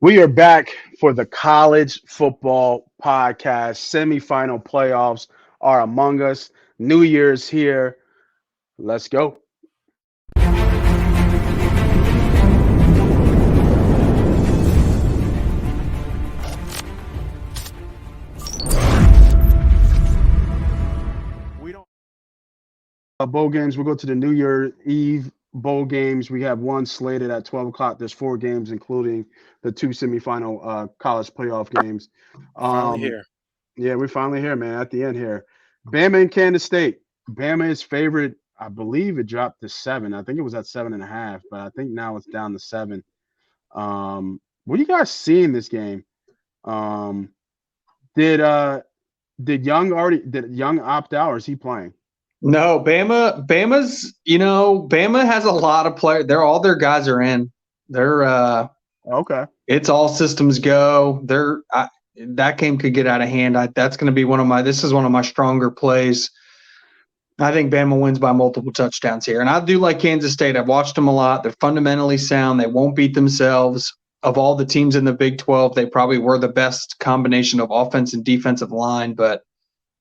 We are back for the college football podcast. Semifinal playoffs are among us. New Year's here. Let's go. We don't bowl games. We'll go to the New Year Eve bowl games. We have one slated at 12 o'clock. There's 4 games, including the 2 semifinal college playoff games. Finally here. Yeah, we're finally here, man, at the end here. Bama and Kansas State. Bama is favorite. I believe it dropped to 7. I think it was at 7.5, but I think now it's down to 7. What do you guys see in this game? Um, did Young opt out, or is he playing? No, Bama has a lot of players. All their guys are in. They're Okay. It's all systems go. That game could get out of hand. That's going to be this is one of my stronger plays. I think Bama wins by multiple touchdowns here. And I do like Kansas State. I've watched them a lot. They're fundamentally sound. They won't beat themselves. Of all the teams in the Big 12, they probably were the best combination of offense and defensive line. But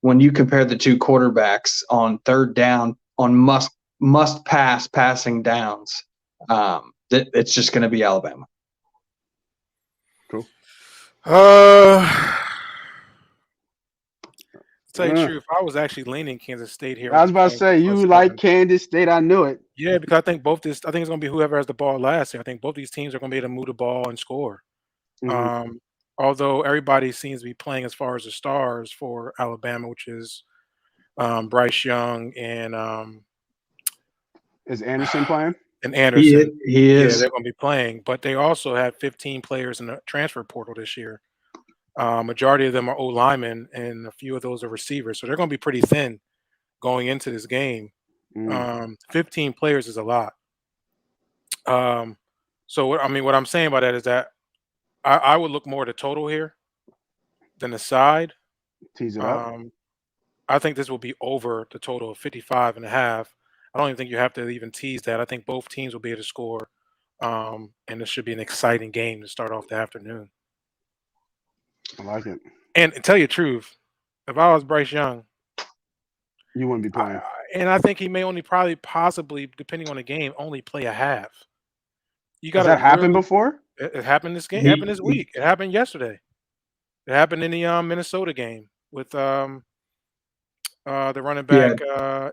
when you compare the two quarterbacks on third down, on must pass passing downs, it's just going to be Alabama. Cool. To tell you the truth, I was actually leaning Kansas State here. I was about to say, you like Kansas State. I knew it. Yeah, because I think it's going to be whoever has the ball last. I think both these teams are going to be able to move the ball and score. Mm-hmm. Although everybody seems to be playing as far as the stars for Alabama, which is Bryce Young and is Anderson playing? And Anderson. He is. Yeah, they're going to be playing. But they also have 15 players in the transfer portal this year. Majority of them are O-linemen, and a few of those are receivers. So they're going to be pretty thin going into this game. 15 players is a lot. So what I'm saying by that is that I would look more at the total here than the side. Tease it up. I think this will be over the total of 55.5. I don't even think you have to even tease that. I think both teams will be able to score, and this should be an exciting game to start off the afternoon. I like it. And to tell you the truth, if I was Bryce Young, you wouldn't be playing. And I think he may only possibly, depending on the game, only play a half. Has that happened before? It happened this game. It happened this week. It happened yesterday. It happened in the Minnesota game with the running back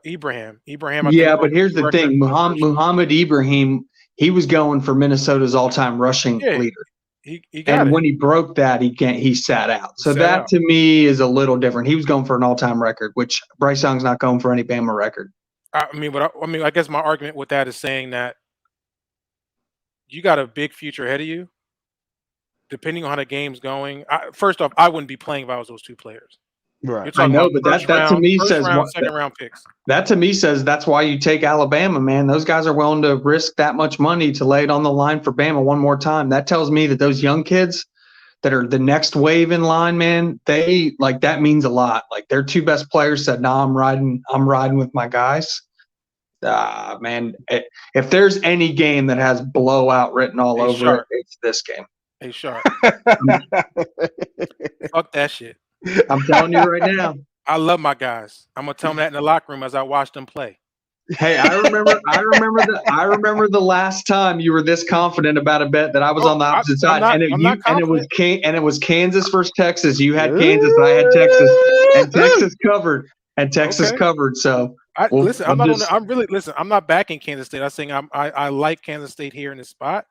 Ibrahim. But here's the thing: Muhammad Ibrahim, he was going for Minnesota's all-time rushing leader. When he broke that, he sat out. So that to me is a little different. He was going for an all-time record, which Bryce Young's not going for any Bama record. I guess my argument with that is saying that you got a big future ahead of you. Depending on how the game's going, first off, I wouldn't be playing if I was those two players. Right. I know, but that to me says second round picks. That to me says that's why you take Alabama, man. Those guys are willing to risk that much money to lay it on the line for Bama one more time. That tells me that those young kids that are the next wave in line, man, that means a lot. Like their two best players said, "Nah, I'm riding with my guys." Man, if there's any game that has blowout written all over it, it's this game. Hey, Sharp. Fuck that shit. I'm telling you right now. I love my guys. I'm gonna tell them that in the locker room as I watch them play. Hey, I remember the last time you were this confident about a bet that I was on the opposite side, and it was Kansas versus Texas. You had Kansas, and I had Texas, and Texas covered, covered. So I'm not backing Kansas State. I'm saying I like Kansas State here in this spot.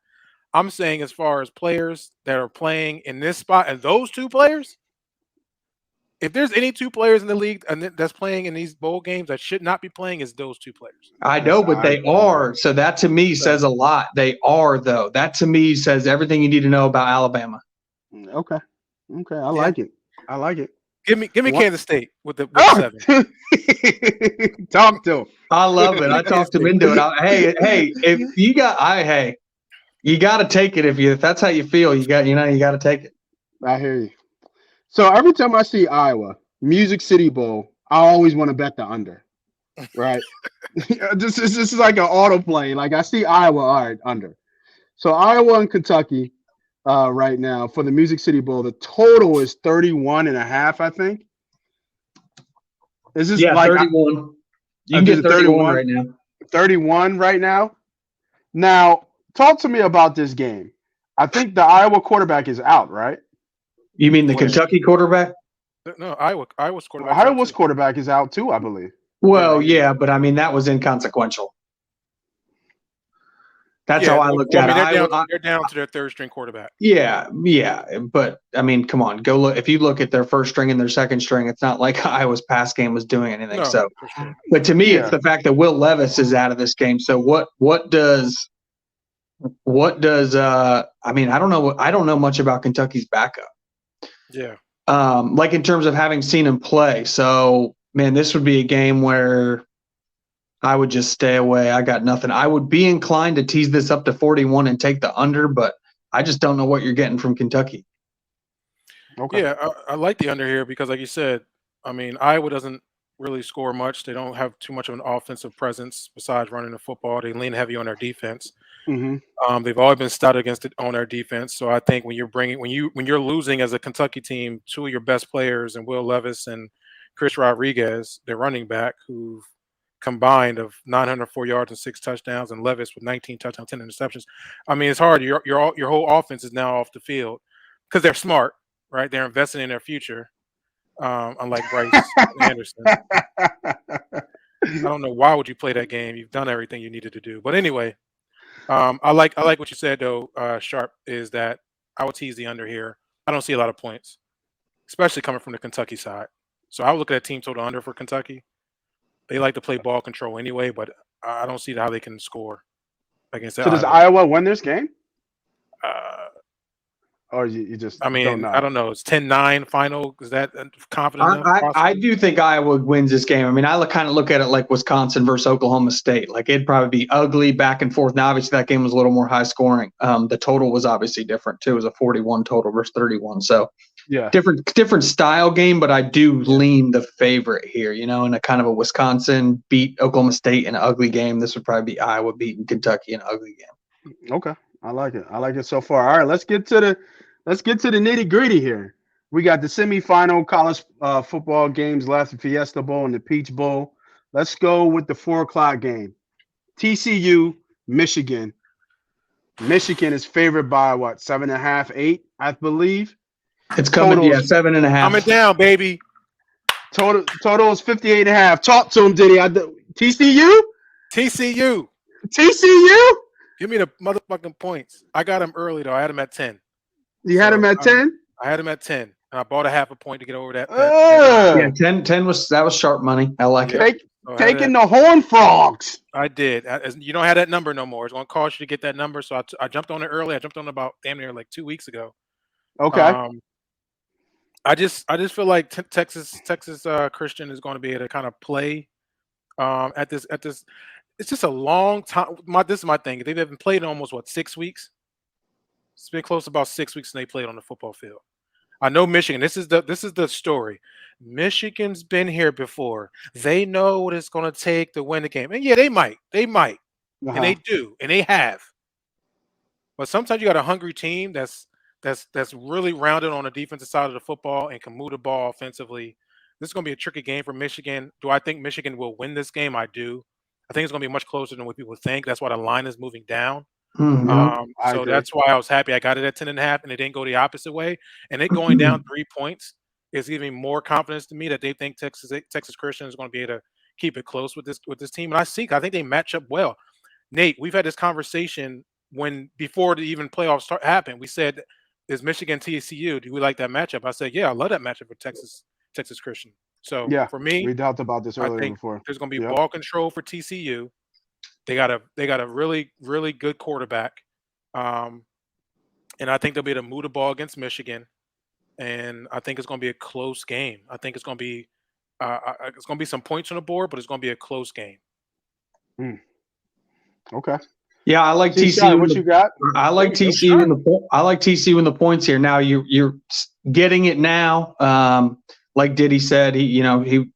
I'm saying as far as players that are playing in this spot, and those two players. If there's any two players in the league that's playing in these bowl games that should not be playing, is those two players. I know, but they are. So that to me says a lot. They are, though. That to me says everything you need to know about Alabama. Okay. I like it. Give me Kansas State with the 7. Talk to him. I love it. I talked him into it. Hey, if you got, you got to take it. If that's how you feel, you got to take it. I hear you. So every time I see Iowa, Music City Bowl, I always want to bet the under, right? This is like an autoplay. Like I see Iowa, all right, under. So Iowa and Kentucky, right now for the Music City Bowl. The total is 31.5, I think. Is this 31. You can get 31 right now. 31 right now. Now, talk to me about this game. I think the Iowa quarterback is out, right? You mean the Kentucky quarterback? No, Iowa's quarterback. Iowa's quarterback is out too, I believe. Well, yeah, but I mean that was inconsequential. That's how I looked at it. They're down to their third string quarterback. Yeah, but I mean, come on, go look. If you look at their first string and their second string, it's not like Iowa's pass game was doing anything. No, but to me, it's the fact that Will Levis is out of this game. So what does? I mean, I don't know much about Kentucky's backup. Yeah. Like in terms of having seen him play. So man, this would be a game where I would just stay away. I got nothing. I would be inclined to tease this up to 41 and take the under, but I just don't know what you're getting from Kentucky. Okay. Yeah, I like the under here because, like you said, I mean, Iowa doesn't really score much. They don't have too much of an offensive presence besides running the football. They lean heavy on their defense. Mm-hmm. They've always been stout on their defense. So I think when you're losing as a Kentucky team, two of your best players, and Will Levis and Chris Rodriguez, their running back, who've combined of 904 yards and 6 touchdowns, and Levis with 19 touchdowns, 10 interceptions. I mean, it's hard. Your whole offense is now off the field because they're smart, right? They're investing in their future, unlike Bryce Anderson. I don't know why would you play that game. You've done everything you needed to do. But anyway, I like what you said though, Sharp, is that I would tease the under here. I don't see a lot of points, especially coming from the Kentucky side. So I would look at a team total under for Kentucky. They like to play ball control anyway, but I don't see how they can score against that. So does Iowa win this game? Or you just I mean, don't know? I don't know. It's 10-9 final. Is that confident enough? I do think Iowa wins this game. I mean, I kind of look at it like Wisconsin versus Oklahoma State. Like it'd probably be ugly back and forth. Now, obviously, that game was a little more high scoring. The total was obviously different too. It was a 41 total versus 31. So yeah, different style game, but I do lean the favorite here. You know, in a kind of a Wisconsin beat Oklahoma State in an ugly game. This would probably be Iowa beating Kentucky in an ugly game. Okay, I like it. I like it so far. All right, let's get to the nitty gritty here. We got the semifinal college football games left: the Fiesta Bowl and the Peach Bowl. Let's go with the 4:00 game. TCU, Michigan. Michigan is favored by what, 7.5, 8, I believe. It's coming, 7.5. Coming down, baby. Total is 58.5. Talk to him, Diddy. TCU. Give me the motherfucking points. I got him early though. I had him at 10. You had him at 10? I had him at 10. And I bought a half a point to get over that. Yeah, 10 was sharp money. I like it. Taking the Horned Frogs. I did. You don't have that number no more. It's going to cost you to get that number. So I jumped on it early. I jumped on it about damn near like 2 weeks ago. Okay. I just feel like Texas Christian is going to be able to kind of play at this. It's just a long time. This is my thing. They've been played in almost 6 weeks. It's been close to about 6 weeks since they played on the football field. I know Michigan. This is the story. Michigan's been here before. They know what it's going to take to win the game. And yeah, they might. And they do, and they have. But sometimes you got a hungry team that's really rounded on the defensive side of the football and can move the ball offensively. This is going to be a tricky game for Michigan. Do I think Michigan will win this game? I do. I think it's going to be much closer than what people think. That's why the line is moving down. Mm-hmm. So that's why I was happy I got it at 10.5, and it didn't go the opposite way. And it going down 3 points is giving more confidence to me that they think Texas Christian is going to be able to keep it close with this team. And I think they match up well. Nate, we've had this conversation before the even playoffs happened. We said, is Michigan TCU? Do we like that matchup? I said, yeah, I love that matchup for Texas Christian. So for me, we talked about this earlier. I think before. There's going to be ball control for TCU. They got a really, really good quarterback, and I think they'll be able to move the ball against Michigan. And I think it's going to be a close game. I think it's going to be some points on the board, but it's going to be a close game. Okay. Yeah, I like TCU. What you got? I like TCU in the points here. Now you're getting it now. Like Diddy said, he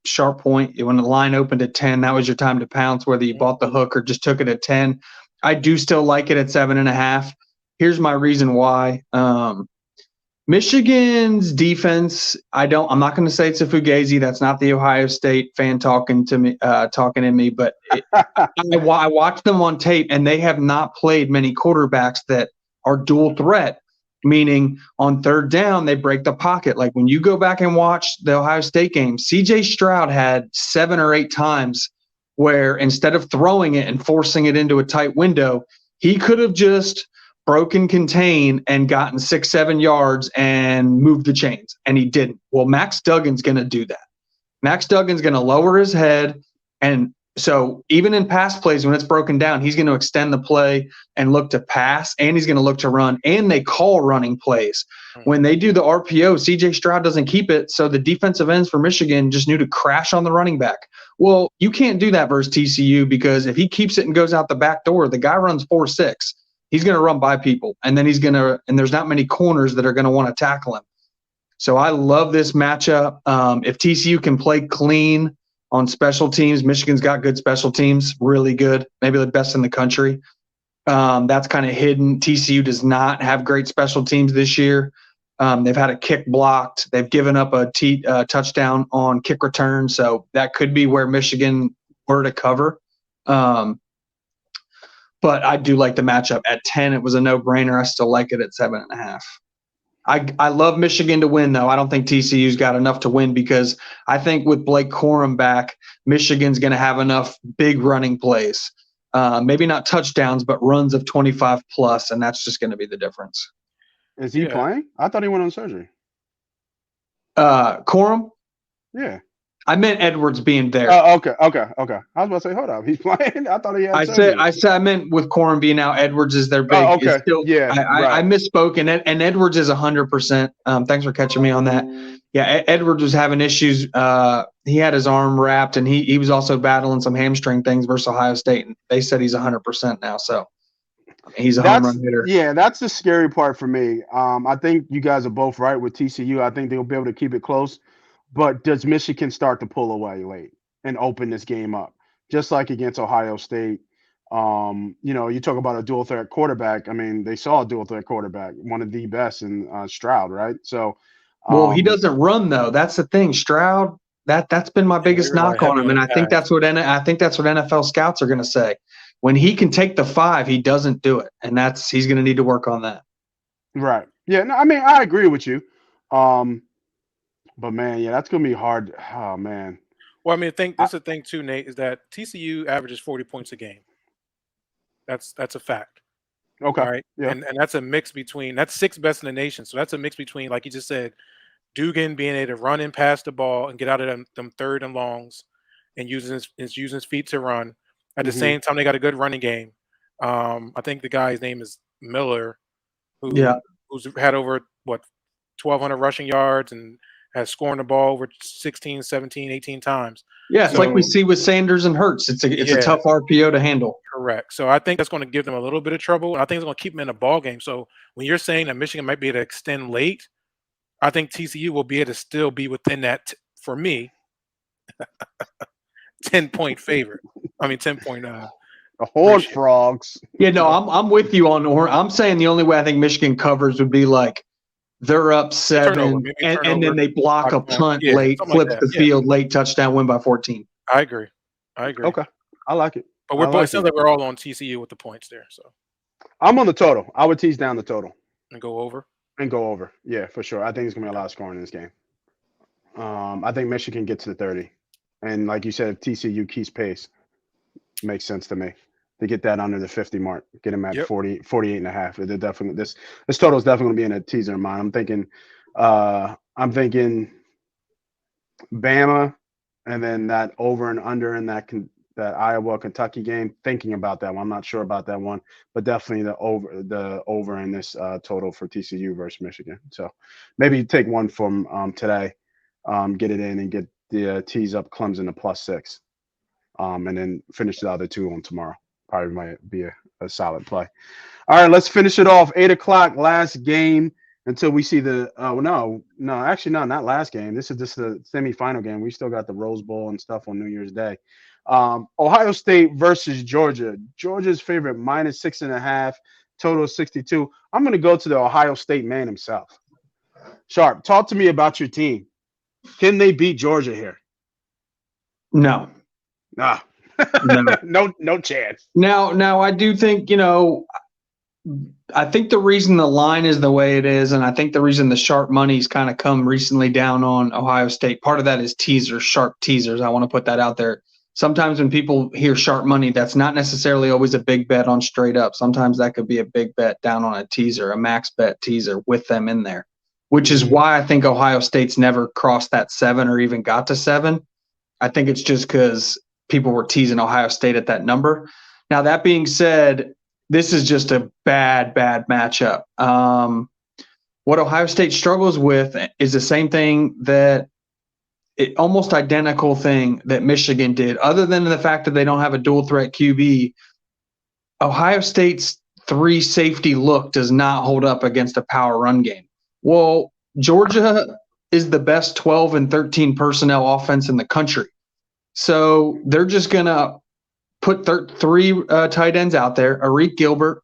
sharp point. When the line opened at 10, that was your time to pounce, whether you bought the hook or just took it at 10. I do still like it at 7.5. Here's my reason why. Michigan's defense, I'm not going to say it's a fugazi. That's not the Ohio State fan talking in me, but I watched them on tape, and they have not played many quarterbacks that are dual threat, meaning on third down, they break the pocket. Like when you go back and watch the Ohio State game, CJ Stroud had 7 or 8 times where instead of throwing it and forcing it into a tight window, he could have just broken contain and gotten 6-7 yards and moved the chains, and he didn't. Well, Max Duggan's going to do that. Max Duggan's going to lower his head, and so even in pass plays when it's broken down, he's going to extend the play and look to pass, and he's going to look to run, and they call running plays. When they do the RPO, CJ Stroud doesn't keep it, so the defensive ends for Michigan just knew to crash on the running back. Well, you can't do that versus TCU because if he keeps it and goes out the back door, the guy runs 4.6. He's going to run by people, and then and there's not many corners that are going to want to tackle him. So I love this matchup. If TCU can play clean on special teams, Michigan's got good special teams, really good, maybe the best in the country. That's kind of hidden. TCU does not have great special teams this year. They've had a kick blocked. They've given up a touchdown on kick return, so that could be where Michigan were to cover. But I do like the matchup. At 10, it was a no-brainer. I still like it at 7.5. I love Michigan to win, though. I don't think TCU's got enough to win because I think with Blake Corum back, Michigan's going to have enough big running plays. Maybe not touchdowns, but runs of 25+, and that's just going to be the difference. Is he playing? I thought he went on surgery. Corum? Yeah. I meant Edwards being there. Oh, okay. I was about to say, hold up, he's playing. I thought he had. I meant with Corum being out, Edwards is their big. Oh, okay. Still, I misspoke, and Edwards is 100%. Thanks for catching me on that. Yeah, Edwards was having issues. He had his arm wrapped, and he was also battling some hamstring things versus Ohio State. And they said he's 100% now, so he's a home run hitter. Yeah, that's the scary part for me. I think you guys are both right with TCU. I think they'll be able to keep it close. But does Michigan start to pull away late and open this game up, just like against Ohio State? You talk about a dual threat quarterback. I mean, they saw a dual threat quarterback, one of the best in Stroud, right? So, he doesn't run though. That's the thing. Stroud. That's been my biggest knock on him, and I think that's what NFL scouts are going to say. When he can take the 5, he doesn't do it, and he's going to need to work on that. Right. Yeah. No, I mean, I agree with you. But man, yeah, that's gonna be hard. Oh man. Well, I mean, that's the thing too, Nate, is that TCU averages 40 points a game. That's a fact. Okay. All right. Yeah. And that's a mix between that's 6th best in the nation. So that's a mix between, like you just said, Dugan being able to run and pass the ball and get out of them third and longs and using his feet to run. At the same time, they got a good running game. I think the guy's name is Miller, who's had over 1,200 rushing yards and has scored the ball over 16, 17, 18 times. Yeah, it's like we see with Sanders and Hurts. It's a tough RPO to handle. Correct. So I think that's going to give them a little bit of trouble. I think it's going to keep them in a ball game. So when you're saying that Michigan might be able to extend late, I think TCU will be able to still be within that, for me, 10-point favorite. I mean, 10-point. The Horned Frogs. Yeah, no, I'm with you on Horned. I'm saying the only way I think Michigan covers would be like they're up 7, and then they block a punt late, flips the field late, touchdown, win by 14. I agree. Okay, I like it. But we're all on TCU with the points there. So I'm on the total. I would tease down the total and go over. Yeah, for sure. I think it's gonna be a lot of scoring in this game. I think Michigan gets to 30, and like you said, if TCU keeps pace, makes sense to me. To get that under the 50 mark, get him at 48.5. They're definitely this total is definitely going to be in a teaser of mine. I'm thinking Bama, and then that over and under in that Iowa Kentucky game. Thinking about that one, I'm not sure about that one, but definitely the over in this total for TCU versus Michigan. So maybe take one from today, get it in and get the tease up Clemson to +6, and then finish the other 2 on tomorrow. Probably might be a solid play. All right, let's finish it off. 8 o'clock, last game until we see the not last game. This is just the semifinal game. We still got the Rose Bowl and stuff on New Year's Day. Ohio State versus Georgia. Georgia's favorite -6.5. total of 62. I'm going to go to the Ohio State man himself. Sharp, talk to me about your team. Can they beat Georgia here? No. Nah. No. no chance. Now I do think, I think the reason the line is the way it is, and I think the reason the sharp money's kind of come recently down on Ohio State, part of that is teasers, sharp teasers. I want to put that out there. Sometimes when people hear sharp money, that's not necessarily always a big bet on straight up. Sometimes that could be a big bet down on a teaser, a max bet teaser with them in there, which is why I think Ohio State's never crossed that 7 or even got to 7. I think it's just because people were teasing Ohio State at that number. Now, that being said, this is just a bad matchup. What Ohio State struggles with is the same thing almost identical thing that Michigan did, other than the fact that they don't have a dual threat QB. Ohio State's 3 safety look does not hold up against a power run game. Well, Georgia is the best 12 and 13 personnel offense in the country. So they're just going to put 3 tight ends out there. Arik Gilbert,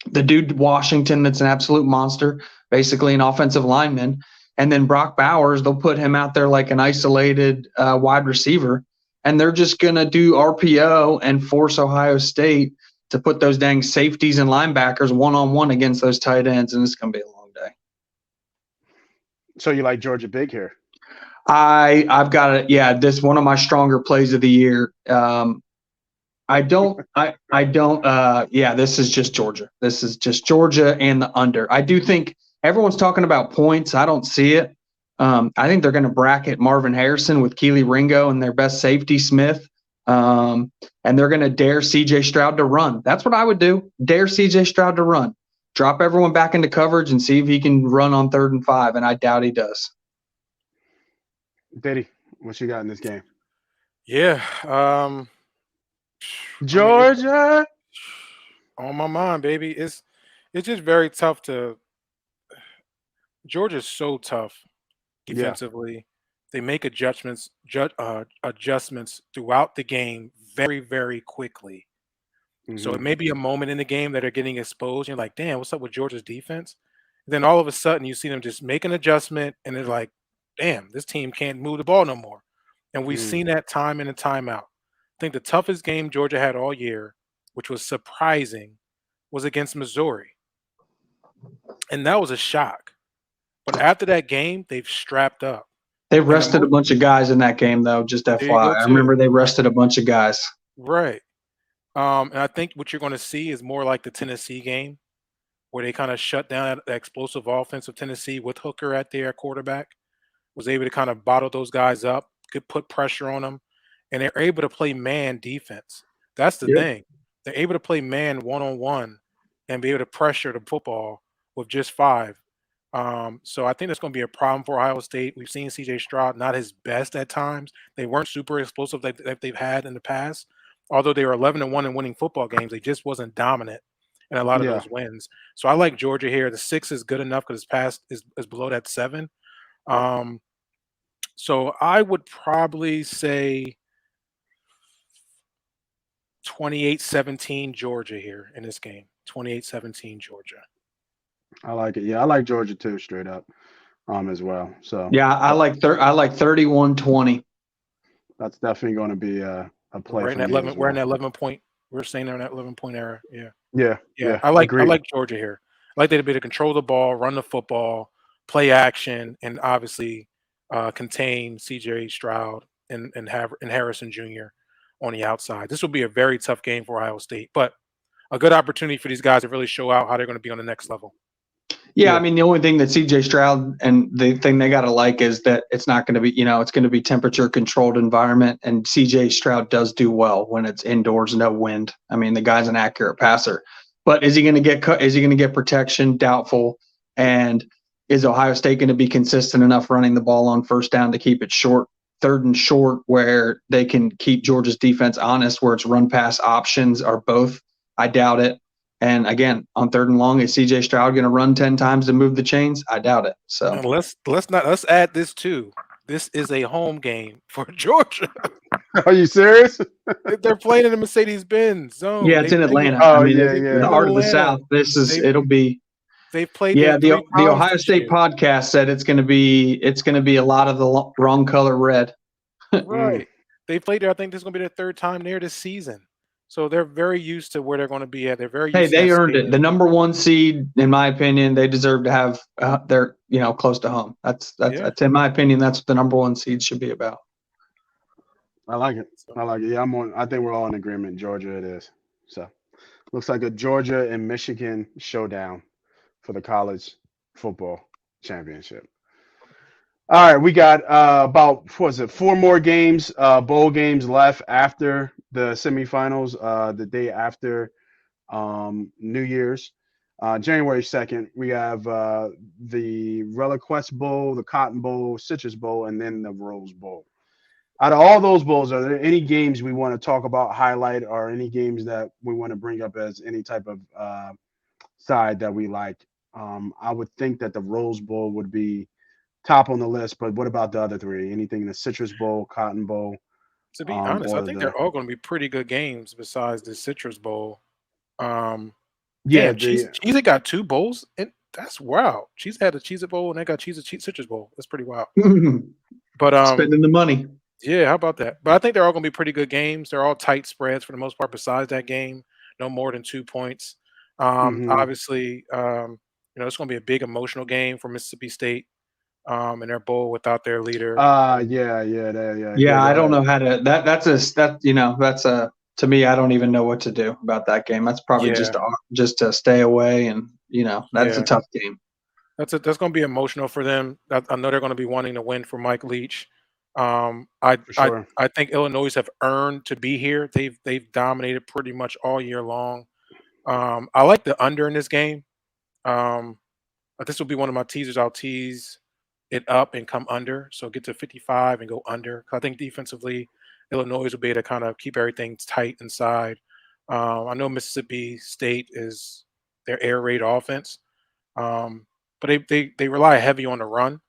the dude Washington that's an absolute monster, basically an offensive lineman. And then Brock Bowers, they'll put him out there like an isolated wide receiver. And they're just going to do RPO and force Ohio State to put those dang safeties and linebackers one-on-one against those tight ends. And it's going to be a long day. So you like Georgia big here? I've got it. Yeah, this one of my stronger plays of the year. This is just Georgia. This is just Georgia and the under. I do think everyone's talking about points. I don't see it. I think they're going to bracket Marvin Harrison with Keely Ringo and their best safety, Smith. And they're going to dare CJ Stroud to run. That's what I would do. Dare CJ Stroud to run. Drop everyone back into coverage and see if he can run on 3rd and 5. And I doubt he does. Diddy, what you got in this game? Yeah. Georgia. On my mind, baby. It's just very tough to – Georgia's so tough defensively. Yeah. They make adjustments throughout the game very, very quickly. Mm-hmm. So it may be a moment in the game that are getting exposed. You're like, damn, what's up with Georgia's defense? And then all of a sudden you see them just make an adjustment and they're like, damn, this team can't move the ball no more. And we've seen that time in and time out. I think the toughest game Georgia had all year, which was surprising, was against Missouri. And that was a shock. But after that game, they've strapped up. They rested a bunch of guys in that game, though, just FYI. I remember they rested a bunch of guys. Right. And I think what you're going to see is more like the Tennessee game, where they kind of shut down the explosive offense of Tennessee with Hooker at their quarterback, was able to kind of bottle those guys up, could put pressure on them, and they're able to play man defense. That's the thing. They're able to play man one-on-one and be able to pressure the football with just 5. So I think that's going to be a problem for Ohio State. We've seen CJ Stroud not his best at times. They weren't super explosive like they've had in the past. Although they were 11-1 in winning football games, they just wasn't dominant in a lot of those wins. So I like Georgia here. The 6 is good enough because is below that 7. So I would probably say 28-17 Georgia here in this game. 28-17 Georgia. I like it. Yeah, I like Georgia too, straight up, as well. So yeah, I like 31-20. That's definitely going to be a play. We're in that 11. We're in that 11 point. We're staying there in that 11-point era. Yeah. I like Georgia here. I like they to be able to control the ball, run the football, play action, and obviously contain C.J. Stroud and Harrison Jr. on the outside. This will be a very tough game for Ohio State, but a good opportunity for these guys to really show out how they're going to be on the next level. Yeah, I mean, the only thing that C.J. Stroud and the thing they got to like is that it's not going to be, it's going to be temperature-controlled environment, and C.J. Stroud does do well when it's indoors, no wind. I mean, the guy's an accurate passer. But is he going to get protection? Doubtful. And is Ohio State going to be consistent enough running the ball on first down to keep it short, 3rd and short, where they can keep Georgia's defense honest, where its run-pass options are both? I doubt it. And again, on 3rd and long, is C.J. Stroud going to run 10 times to move the chains? I doubt it. So and let's add this too. This is a home game for Georgia. Are you serious? They're playing in the Mercedes-Benz zone. Yeah, it's in Atlanta. I Oh mean, yeah, it's They the played yeah. in heart of the Atlanta. South. They It'll be. they've played there Yeah, 3 the times Ohio this State year. podcast said it's going to be a lot of the wrong color red. Right. They played there. I think this is going to be their 3rd time there this season. So they're very used to where they're going to be at. They're very Hey, used to they that earned it. stadium. The number 1 seed, in my opinion, they deserve to have. They're close to home. That's Yeah. in my opinion. That's what the number 1 seed should be about. I like it. So, I like it. Yeah, I'm on. I think we're all in agreement. Georgia, it is. So looks like a Georgia and Michigan showdown for the college football championship. All right, we got about what was it, 4 more games, bowl games left after the semifinals, the day after New Year's. January 2nd, we have the Reliquest Bowl, the Cotton Bowl, Citrus Bowl, and then the Rose Bowl. Out of all those bowls, are there any games we want to talk about, highlight, or any games that we want to bring up as any type of side that we like? I would think that the Rose Bowl would be top on the list, but what about the other 3? Anything in the Citrus Bowl, Cotton Bowl, to be honest, I or think the they're all going to be pretty good games besides the Citrus Bowl. yeah, Damn, the Cheez It got 2 bowls, and that's wow. Cheez It had a Cheez It Bowl, and they got Citrus Bowl. That's pretty wild. But Spending the money. yeah, how about that? But I think they're all going to be pretty good games. They're all tight spreads for the most part. Besides that game, no more than 2 points. mhm. Obviously, it's going to be a big emotional game for Mississippi State in their bowl without their leader. Yeah, Yeah, I don't good. know how to. That's a to me. I don't even know what to do about that game. That's probably Yeah, just to stay away, and that's a yeah, tough game. that's going to be emotional for them. I know they're going to be wanting to win for Mike Leach. Um, I For I sure. I think Illinois have earned to be here. They've dominated pretty much all year long. I like the under in this game. Um, this will be one of my teasers. I'll tease it up and come under, so get to 55 and go under. I think defensively, Illinois will be able to kind of keep everything tight inside. I know Mississippi State is their air raid offense, um, but they rely heavy on the run.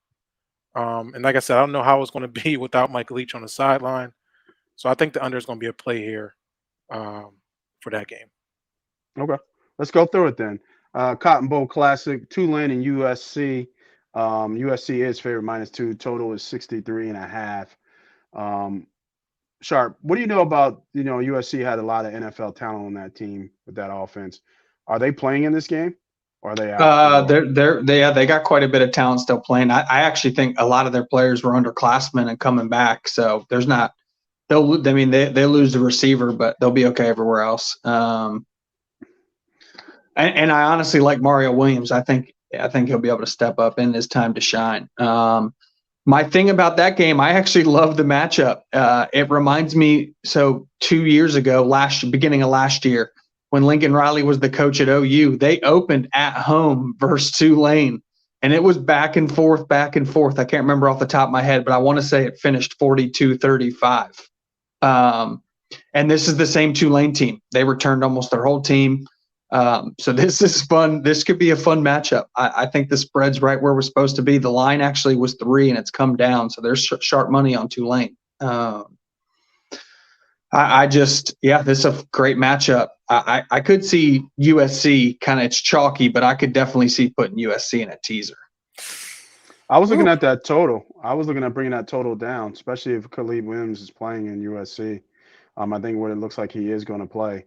And like I said, I don't know how it's going to be without Mike Leach on the sideline. So I think the under is going to be a play here um, for that game. Okay, let's go through it then. Cotton Bowl Classic, Tulane and USC. USC is favorite -2. Total is 63.5. Um, Sharp, what do you know about, USC had a lot of NFL talent on that team with that offense. Are they playing in this game or are they out as well? They got quite a bit of talent still playing. I actually think a lot of their players were underclassmen and coming back. So there's not. They lose the receiver, but they'll be okay everywhere else. And I honestly like Mario Williams. I think he'll be able to step up in his time to shine. My thing about that game, I actually love the matchup. It reminds me, so 2 years ago, beginning of last year, when Lincoln Riley was the coach at OU, they opened at home versus Tulane, and it was back and forth, back and forth. I can't remember off the top of my head, but I want to say it finished 42-35. And this is the same Tulane team. They returned almost their whole team. So this is fun. This could be a fun matchup. I think the spread's right where we're supposed to be. The line actually was 3 and it's come down. So there's sharp money on Tulane. This is a great matchup. I could see USC it's chalky, but I could definitely see putting USC in a teaser. I was looking at that total. I was looking at bringing that total down, especially if Khalid Williams is playing in USC. I think what it looks like he is going to play.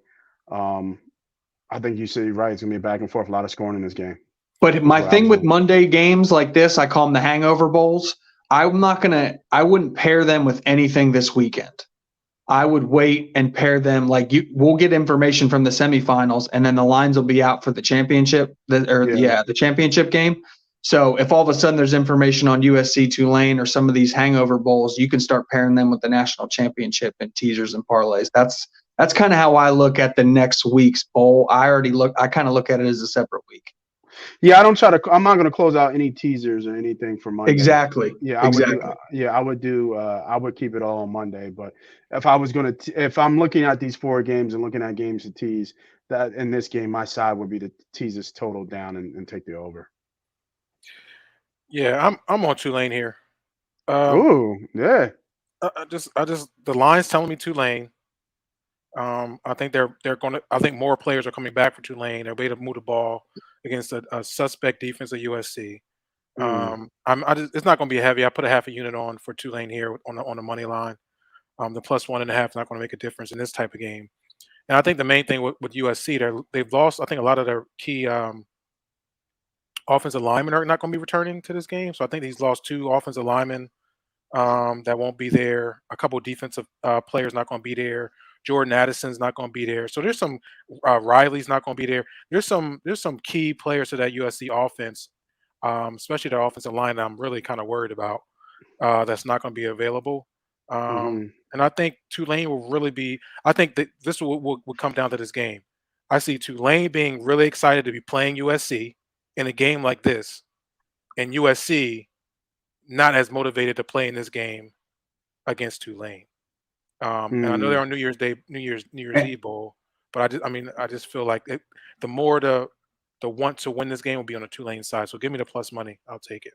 I think you said right. It's going to be back and forth, a lot of scoring in this game. But my thing with Monday games like this, I call them the hangover bowls. I wouldn't pair them with anything this weekend. I would wait and pair them we'll get information from the semifinals and then the lines will be out for the championship, the championship game. So if all of a sudden there's information on USC Tulane or some of these hangover bowls, you can start pairing them with the national championship and teasers and parlays. That's kind of how I look at the next week's bowl. I kind of look at it as a separate week. Yeah, I'm not going to close out any teasers or anything for Monday. Exactly. Yeah, I would keep it all on Monday. But if I'm looking at these 4 games and looking at games to tease, that in this game, my side would be to tease this total down and take the over. Yeah, I'm on Tulane here. Ooh, yeah. The line's telling me Tulane. I think they're going to. I think more players are coming back for Tulane. They're able to move the ball against a suspect defense at USC. Mm, It's not going to be heavy. I put a half a unit on for Tulane here on the money line. The +1.5 is not going to make a difference in this type of game. And I think the main thing with USC, they've lost. I think a lot of their key offensive linemen are not going to be returning to this game. So I think he's lost 2 offensive linemen that won't be there. A couple of defensive players not going to be there. Jordan Addison's not going to be there. So there's some Riley's not going to be there. There's some key players to that USC offense, especially the offensive line that I'm really kind of worried about. That's not going to be available. hmm And I think Tulane will really be. I think that this will come down to this game. I see Tulane being really excited to be playing USC in a game like this, and USC not as motivated to play in this game against Tulane. And I know they're mm. on New Year's Day, New Year's Eve bowl, but I just feel like the more the want to win this game will be on the Tulane side. So give me the plus money. I'll take it.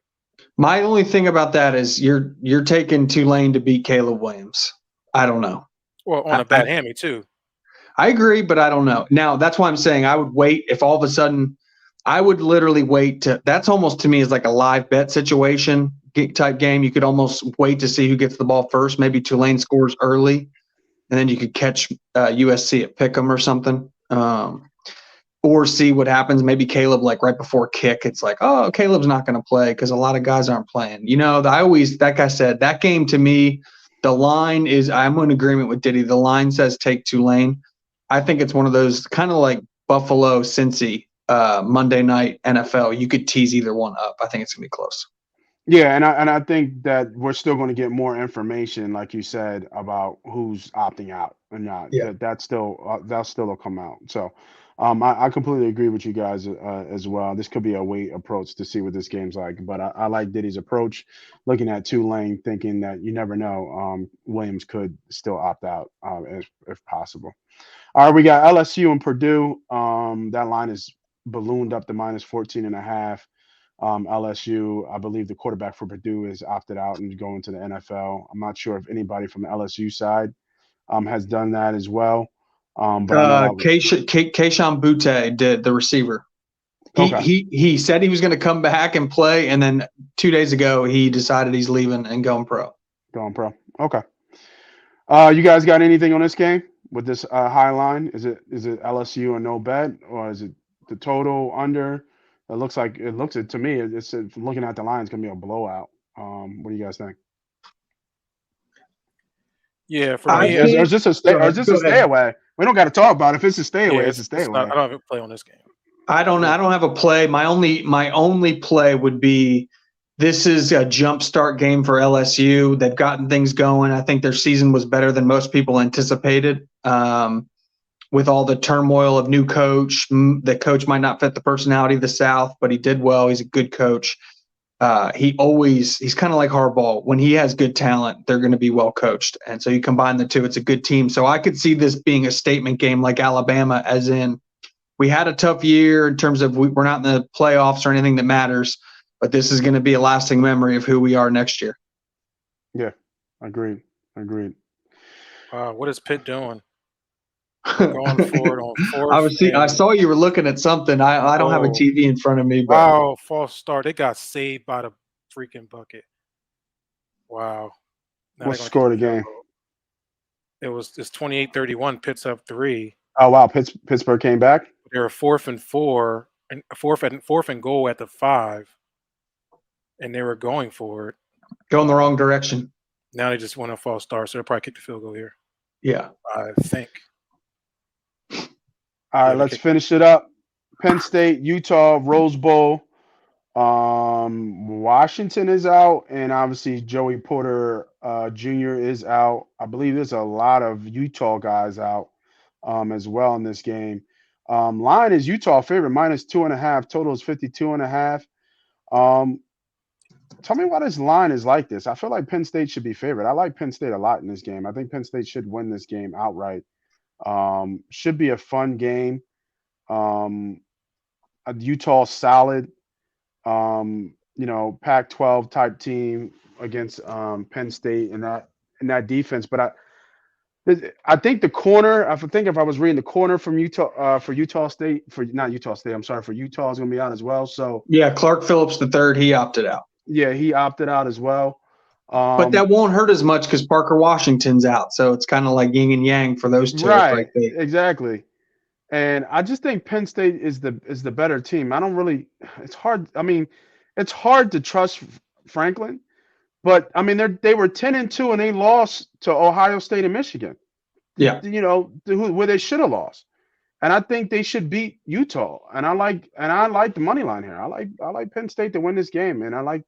My only thing about that is you're taking Tulane to beat Caleb Williams. I don't know. Well, on a bad hammy too. I agree, but I don't know. Now that's why I'm saying I would wait if all of a sudden I would literally wait to. That's almost to me is like a live bet situation type game. You could almost wait to see who gets the ball first. Maybe Tulane scores early, and then you could catch USC at Pick'em or something, or see what happens. Maybe Caleb like right before kick. It's like, oh, Caleb's not going to play because a lot of guys aren't playing. That guy said that game to me. The line is. I'm in agreement with Diddy. The line says take Tulane. I think it's one of those kind of like Buffalo, Cincy, Monday night NFL. You could tease either one up. I think it's gonna be close. Yeah, and I think that we're still going to get more information, like you said, about who's opting out or not. Yeah. That still will come out. So, I completely agree with you guys as well. This could be a wait approach to see what this game's like. But I like Diddy's approach, looking at Tulane, thinking that you never know. Williams could still opt out if possible. All right, we got LSU and Purdue. That line is ballooned up to -14.5. LSU, I believe the quarterback for Purdue is opted out and going to the NFL. I'm not sure if anybody from the LSU side has done that as well. But I know that was Keishawn Butte did, the receiver. okay. He said he was going to come back and play, and then 2 days ago he decided he's leaving and going pro. Going pro. Okay. You guys got anything on this game with this high line? Is it LSU and no bet, or is it the total under? It looks to me. It's looking at the line, it's gonna be a blowout. What do you guys think? Yeah, for I me, Or think. is this a Go stay ahead. away? We don't got to talk about it. If it's a stay yeah, away. It's a stay it's not. away. I don't have a play on this game. I don't have a play. My only play would be this is a jumpstart game for LSU. They've gotten things going. I think their season was better than most people anticipated. With all the turmoil of new coach, the coach might not fit the personality of the South, but he did well. He's a good coach. He's kind of like Harbaugh. When he has good talent, they're going to be well coached. And so you combine the two, it's a good team. So I could see this being a statement game like Alabama, as in we had a tough year in terms of we're not in the playoffs or anything that matters, but this is going to be a lasting memory of who we are next year. Yeah, agreed. What is Pitt doing? They're going for it on fourth. I saw you were looking at something. I don't have a TV in front of me, but wow, false start. They got saved by the freaking bucket. Wow. Now What's they're the gonna score kick of the the field game? goal. It's 28-31. Pitt's up 3. Oh wow, Pittsburgh came back. They were 4th and 4, and fourth and goal at the 5, and they were going for it. going the wrong direction. Now they just went a false start, so they'll probably kick the field goal here. Yeah. I think. All right, let's finish it up. Penn State, Utah, Rose Bowl. Washington is out, and obviously Joey Porter Jr. is out. I believe there's a lot of Utah guys out as well in this game. Line is Utah favorite -2.5. Total is 52.5. Tell me why this line is like this. I feel like Penn State should be favored. I like Penn State a lot in this game. I think Penn State should win this game outright. Should be a fun game. Utah solid. Pac-12 type team against Penn State in that defense. But I think the corner. I think if I was reading the corner from Utah for Utah State for not Utah State. I'm sorry, for Utah is going to be out as well. So Yeah, Clark Phillips III, he opted out. yeah, he opted out as well. But that won't hurt as much because Parker Washington's out. So it's kind of like yin and yang for those two. Right, exactly. And I just think Penn State is the better team. I don't really. It's hard. I mean, it's hard to trust Franklin, but I mean they were 10-2 and they lost to Ohio State and Michigan. Yeah, where they should have lost. And I think they should beat Utah. And I like the money line here. I like Penn State to win this game, and I like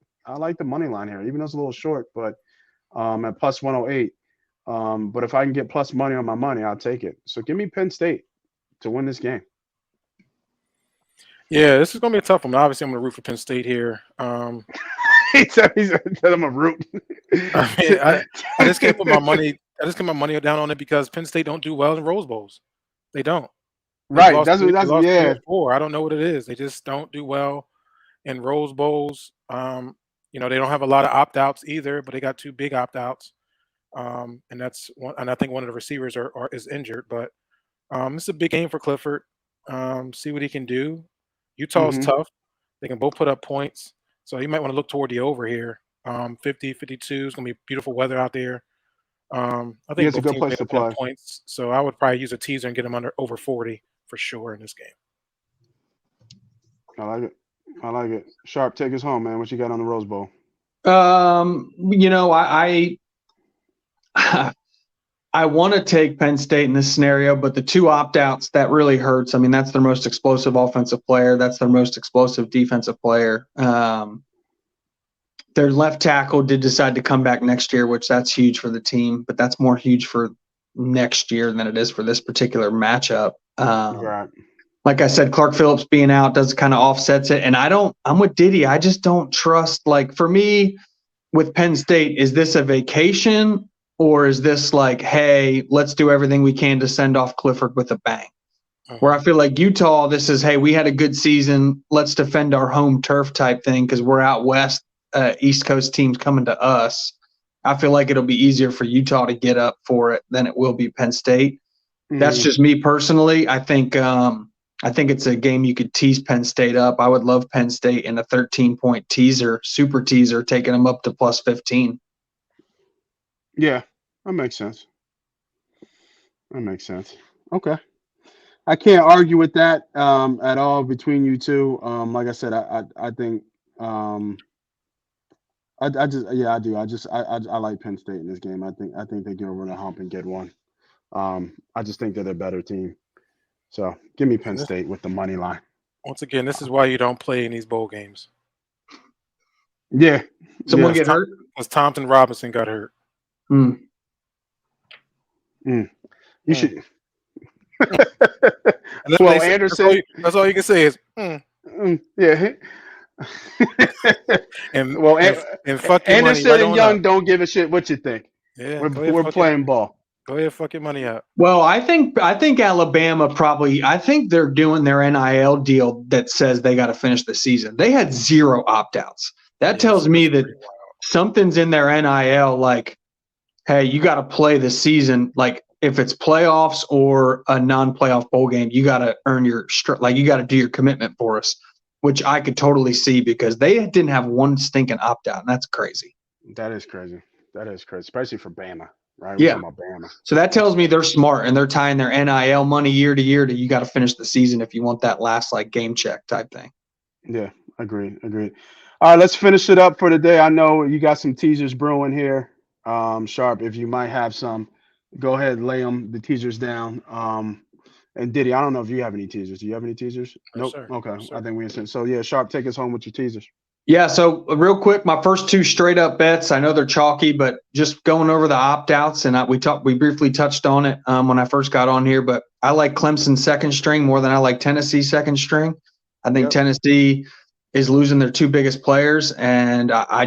the money line here, even though it's a little short, but at plus 108. But if I can get plus money on my money, I'll take it. So give me Penn State to win this game. Yeah, this is going to be a tough one. Obviously, I'm going to root for Penn State here. he said I'm a root. I mean, I just can't put my money. I just put my money down on it because Penn State don't do well in Rose Bowls. They don't. Right. That's yeah. 4. I don't know what it is. They just don't do well in Rose Bowls. They don't have a lot of opt-outs either, but they got 2 big opt-outs. And that's one. And I think one of the receivers is injured. But this is a big game for Clifford. See what he can do. Utah's tough. They can both put up points. So you might want to look toward the over here. 50, 52 is going to be beautiful weather out there. I think it's a good place to play. Points, so I would probably use a teaser and get them over 40 for sure in this game. I like it. Sharp, take us home, man. What you got on the Rose Bowl? I want to take Penn State in this scenario, but the 2 opt-outs, that really hurts. I mean, that's their most explosive offensive player. That's their most explosive defensive player. Their left tackle did decide to come back next year, which that's huge for the team, but that's more huge for next year than it is for this particular matchup. Right. Like I said, Clark Phillips being out does kind of offsets it. And I'm with Diddy. I just don't trust, like, for me with Penn State, is this a vacation or is this like, hey, let's do everything we can to send off Clifford with a bang? Where I feel like Utah, this is, hey, we had a good season. Let's defend our home turf type thing because we're out west. East Coast teams coming to us. I feel like it'll be easier for Utah to get up for it than it will be Penn State. That's just me personally. I think it's a game you could tease Penn State up. I would love Penn State in a 13-point super teaser, taking them up to plus 15. Yeah, that makes sense. Okay. I can't argue with that at all between you two. Like I said, I think I do. I like Penn State in this game. I think they get over the hump and get one. I just think they're the better team. So give me Penn State with the money line. Once again, this is why you don't play in these bowl games. Yeah. Someone get hurt? Because Thompson Robinson got hurt. You should. Well, Anderson. That's all you can say is. Yeah. and fuck Anderson and Young don't give a shit what you think. Yeah, we're playing ball. Go ahead, fuck your money out. Well, I think Alabama I think they're doing their NIL deal that says they got to finish the season. They had 0 opt-outs. That tells me that something's in their NIL. Like, hey, you got to play the season. Like, if it's playoffs or a non-playoff bowl game, you got to earn you got to do your commitment for us. Which I could totally see because they didn't have one stinking opt-out, and that's crazy. That is crazy, especially for Bama, right? Yeah. Bama. So that tells me they're smart, and they're tying their NIL money year to year to you got to finish the season if you want that last, like, game check type thing. Yeah, agreed. All right, let's finish it up for today. I know you got some teasers brewing here. Sharp, if you might have some, go ahead, lay the teasers down. And Diddy, I don't know if you have any teasers. Do you have any teasers? No, nope. Sir. Okay. No, sir. I think we understand. So yeah, Sharp, take us home with your teasers. Yeah. So real quick, my first 2 straight up bets. I know they're chalky, but just going over the opt outs, and we briefly touched on it when I first got on here. But I like Clemson second string more than I like Tennessee second string. I think Tennessee is losing their 2 biggest players, and I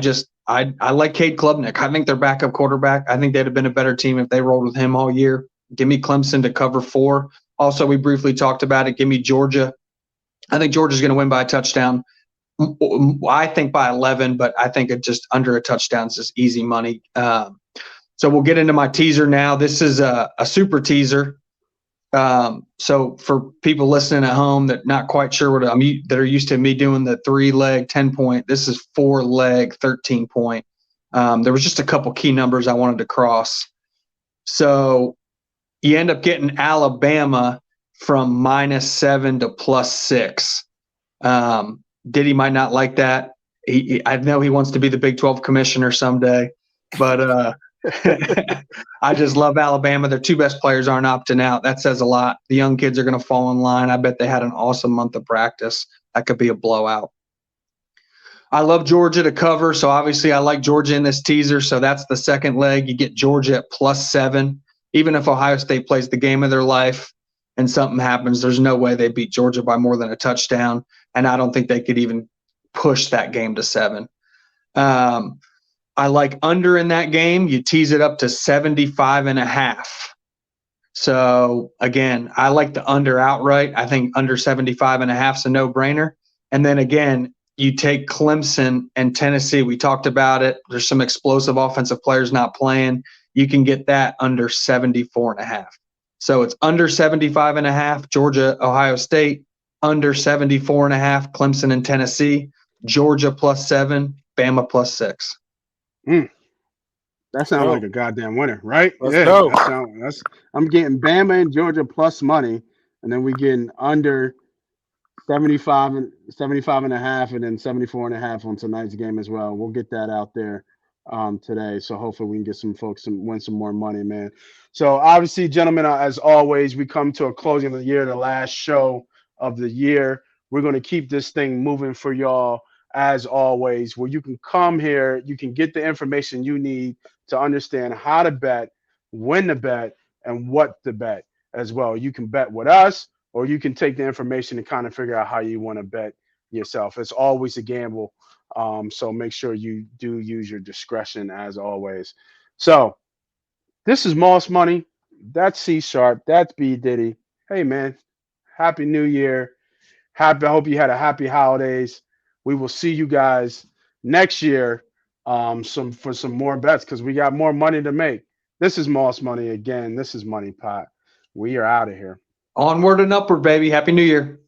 like Cade Klubnik. I think their backup quarterback. I think they'd have been a better team if they rolled with him all year. Give me Clemson to cover 4. Also, we briefly talked about it. Give me Georgia. I think Georgia's going to win by a touchdown. I think by 11, but I think it just under a touchdown is just easy money. So we'll get into my teaser now. This is a super teaser. So for people listening at home that not quite sure what that are used to me doing the 3-leg 10-point, this is 4-leg 13-point. There was just a couple key numbers I wanted to cross. So you end up getting Alabama from -7 to +6. Diddy might not like that. I know he wants to be the Big 12 commissioner someday, but I just love Alabama. Their two best players aren't opting out. That says a lot. The young kids are going to fall in line. I bet they had an awesome month of practice. That could be a blowout. I love Georgia to cover, so obviously I like Georgia in this teaser, so that's the second leg. You get Georgia at +7. Even if Ohio State plays the game of their life and something happens, there's no way they beat Georgia by more than a touchdown, and I don't think they could even push that game to 7. I like under in that game. You tease it up to 75.5. So again, I like the under outright. I think under 75.5 is a no-brainer. And then again, you take Clemson and Tennessee. We talked about it. There's some explosive offensive players not playing. You can get that under 74.5. So it's under 75.5, Georgia, Ohio State, under 74.5, Clemson and Tennessee, Georgia +7, Bama +6. That sounds like a goddamn winner, right? Let's go. I'm getting Bama and Georgia plus money, and then we getting under 75.5, and then 74.5 on tonight's game as well. We'll get that out there today. So hopefully we can get some folks win some more money, man. So obviously, gentlemen, as always, we come to a closing of the year, the last show of the year. We're going to keep this thing moving for y'all as always, where you can come here, you can get the information you need to understand how to bet, when to bet, and what to bet as well. You can bet with us, or you can take the information and kind of figure out how you want to bet yourself. It's always a gamble. So make sure you do use your discretion as always. So this is Moss Money. That's C Sharp. That's B Diddy. Hey, man, Happy New Year. I hope you had a happy holidays. We will see you guys next year for some more bets because we got more money to make. This is Moss Money again. This is Money Pot. We are out of here. Onward and upward, baby. Happy New Year.